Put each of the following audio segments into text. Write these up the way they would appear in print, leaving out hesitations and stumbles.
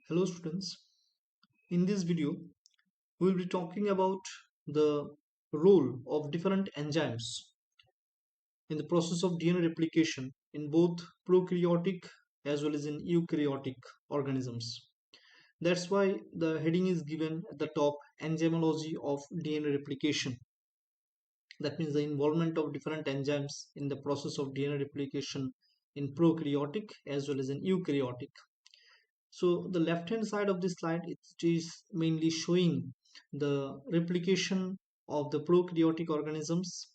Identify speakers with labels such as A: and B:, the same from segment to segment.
A: Hello students, in this video we will be talking about the role of different enzymes in the process of DNA replication in both prokaryotic as well as in eukaryotic organisms. That's why the heading is given at the top, Enzymology of DNA Replication. That means the involvement of different enzymes in the process of DNA replication in prokaryotic as well as in eukaryotic. So the left hand side of this slide, it is mainly showing the replication of the prokaryotic organisms,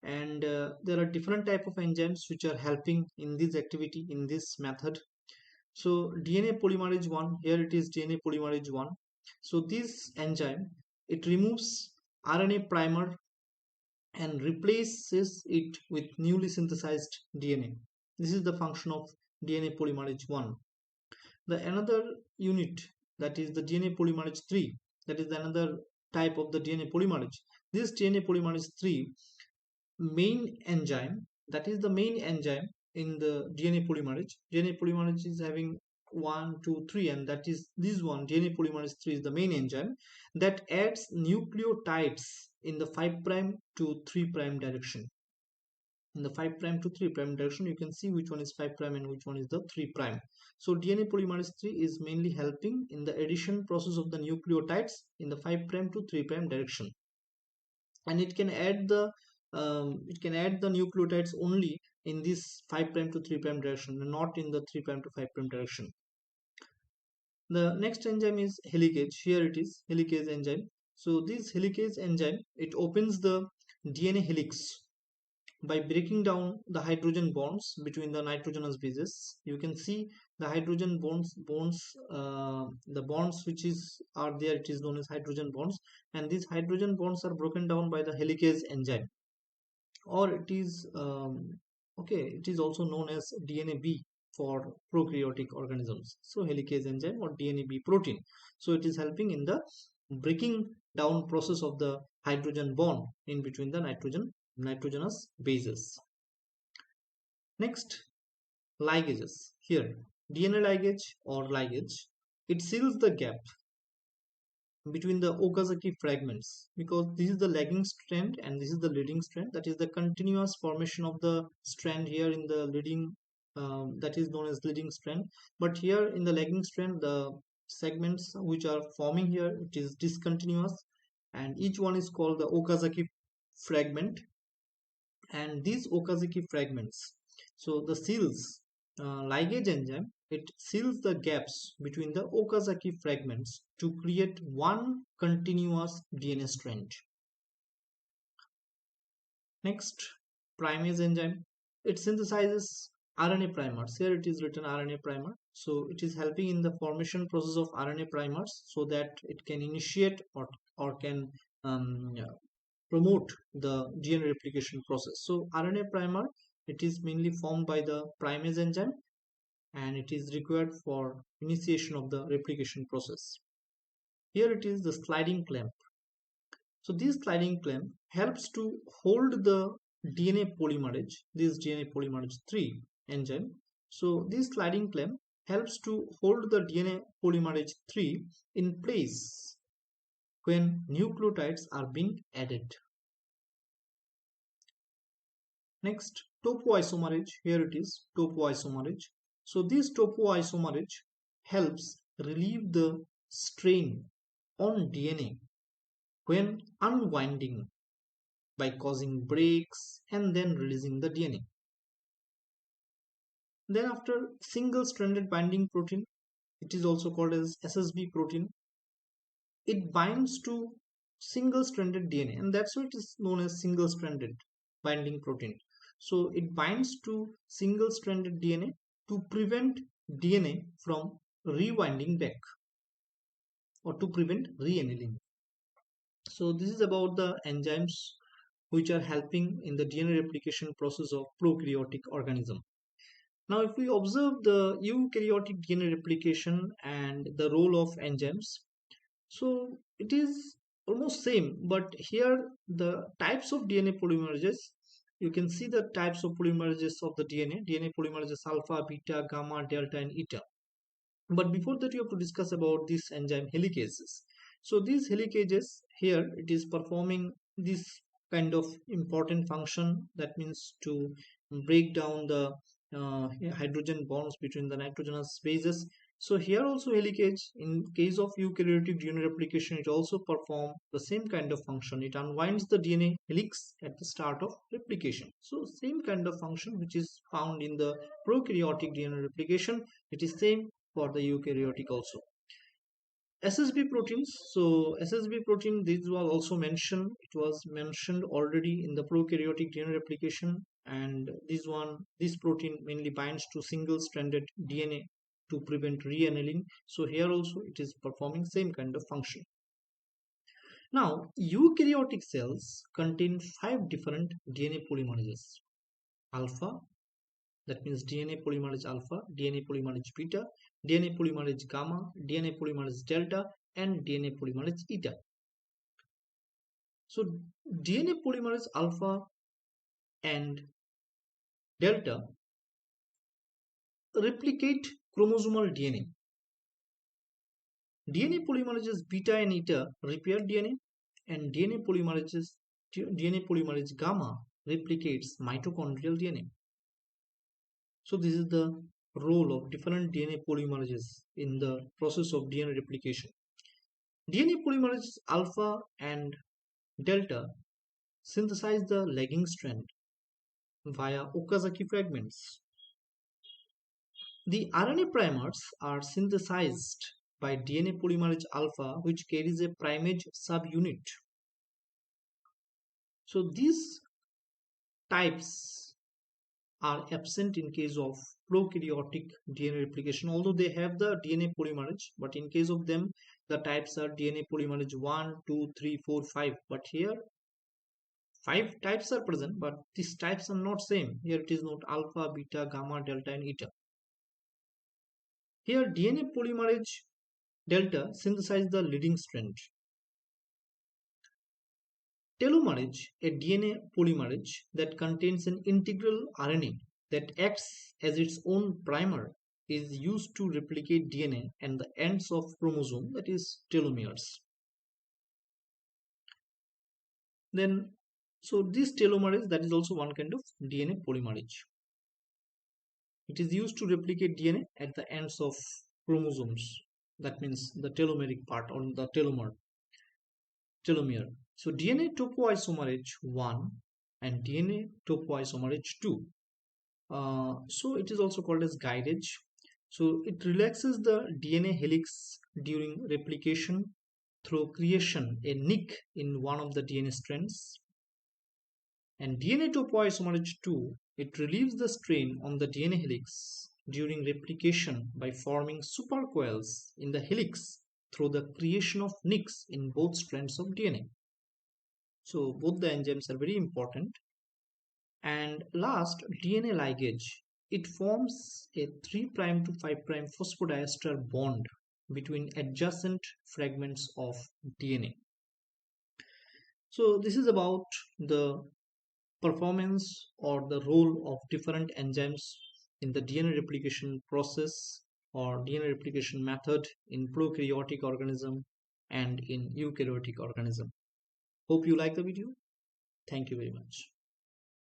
A: and there are different type of enzymes which are helping in this activity, in this method. So DNA polymerase 1, here it is DNA polymerase 1. So this enzyme, it removes RNA primer and replaces it with newly synthesized DNA. This is the function of DNA polymerase 1. The another unit, that is the DNA polymerase 3, that is another type of the DNA polymerase. This DNA polymerase 3 main enzyme, that is the main enzyme in the DNA polymerase. DNA polymerase is having 1, 2, 3, and that is this one. DNA polymerase 3 is the main enzyme that adds nucleotides in the 5' to 3' direction. In the 5' to 3' direction, you can see which one is 5' and which one is the 3'. So DNA polymerase 3 is mainly helping in the addition process of the nucleotides in the 5' to 3' direction, and it can add the nucleotides only in this 5' to 3' direction, not in the 3' to 5' direction. The next enzyme is helicase. Here it is helicase enzyme. So this helicase enzyme, it opens the DNA helix by breaking down the hydrogen bonds between the nitrogenous bases. You can see the hydrogen bonds, the bonds which are there, it is known as hydrogen bonds, and these hydrogen bonds are broken down by the helicase enzyme, or it is it is also known as DNAB for prokaryotic organisms. So helicase enzyme or DNAB protein. So it is helping in the breaking down process of the hydrogen bond in between the nitrogenous bases. Next, ligases. Here, DNA ligase or ligase, it seals the gap between the Okazaki fragments, because this is the lagging strand and this is the leading strand. That is the continuous formation of the strand here in the leading, that is known as leading strand. But here in the lagging strand, the segments which are forming here, it is discontinuous, and each one is called the Okazaki fragment. And these Okazaki fragments, so the seals, ligase enzyme, it seals the gaps between the Okazaki fragments to create one continuous DNA strand. Next, primase enzyme, it synthesizes RNA primers. Here it is written RNA primer. So it is helping in the formation process of RNA primers so that it can initiate or can promote the DNA replication process. So RNA primer, it is mainly formed by the primase enzyme, and it is required for initiation of the replication process. Here it is the sliding clamp. So this sliding clamp helps to hold the DNA polymerase, this DNA polymerase 3 enzyme. So this sliding clamp helps to hold the DNA polymerase 3 in place when nucleotides are being added. Next, topoisomerase. Here it is topoisomerase. So this topoisomerase helps relieve the strain on DNA when unwinding by causing breaks and then releasing the DNA. Then after, single-stranded binding protein, it is also called as Ssb protein. It binds to single-stranded DNA, and that's why it is known as single-stranded binding protein. So it binds to single-stranded DNA to prevent DNA from rewinding back, or to prevent re-annealing. So this is about the enzymes which are helping in the DNA replication process of prokaryotic organism. Now if we observe the eukaryotic DNA replication and the role of enzymes, so it is almost same, but here the types of DNA polymerases, you can see the types of polymerases of the DNA polymerases alpha, beta, gamma, delta and eta. But before that, you have to discuss about this enzyme helicases. So these helicases here, it is performing this kind of important function, that means to break down the hydrogen bonds between the nitrogenous bases. So here also helicase, in case of eukaryotic DNA replication, it also perform the same kind of function. It unwinds the DNA helix at the start of replication. So same kind of function which is found in the prokaryotic DNA replication, it is same for the eukaryotic also. Ssb proteins. So Ssb protein, this was also mentioned. It was mentioned already in the prokaryotic DNA replication, and this protein mainly binds to single-stranded DNA to prevent reannealing. So here also it is performing same kind of function. Now eukaryotic cells contain 5 different DNA polymerases: alpha, that means DNA polymerase alpha, DNA polymerase beta, DNA polymerase gamma, DNA polymerase delta, and DNA polymerase eta. So DNA polymerase alpha and delta replicate chromosomal DNA. DNA polymerases beta and eta repair DNA, and DNA polymerase gamma replicates mitochondrial DNA. So this is the role of different DNA polymerases in the process of DNA replication. DNA polymerases alpha and delta synthesize the lagging strand via Okazaki fragments. The RNA primers are synthesized by DNA polymerase alpha, which carries a primase subunit. So these types are absent in case of prokaryotic DNA replication, although they have the DNA polymerase, but in case of them the types are DNA polymerase 1, 2, 3, 4, 5. But here 5 types are present, but these types are not same. Here it is not alpha, beta, gamma, delta, and eta. Here DNA polymerase delta synthesize the leading strand. Telomerase, a DNA polymerase that contains an integral RNA that acts as its own primer, is used to replicate DNA and the ends of chromosome, that is telomeres. Then, so this telomerase, that is also one kind of DNA polymerase. It is used to replicate DNA at the ends of chromosomes. That means the telomeric part or the telomere. So DNA topoisomerase 1 and DNA topoisomerase 2. So it is also called as guidage. So it relaxes the DNA helix during replication through creation a nick in one of the DNA strands. And DNA topoisomerase 2, it relieves the strain on the DNA helix during replication by forming supercoils in the helix through the creation of nicks in both strands of DNA. So both the enzymes are very important. And last, DNA ligase. It forms a 3' to 5' phosphodiester bond between adjacent fragments of DNA. So this is about the performance or the role of different enzymes in the DNA replication process or DNA replication method in prokaryotic organism and in eukaryotic organism. Hope you like the video. Thank you very much.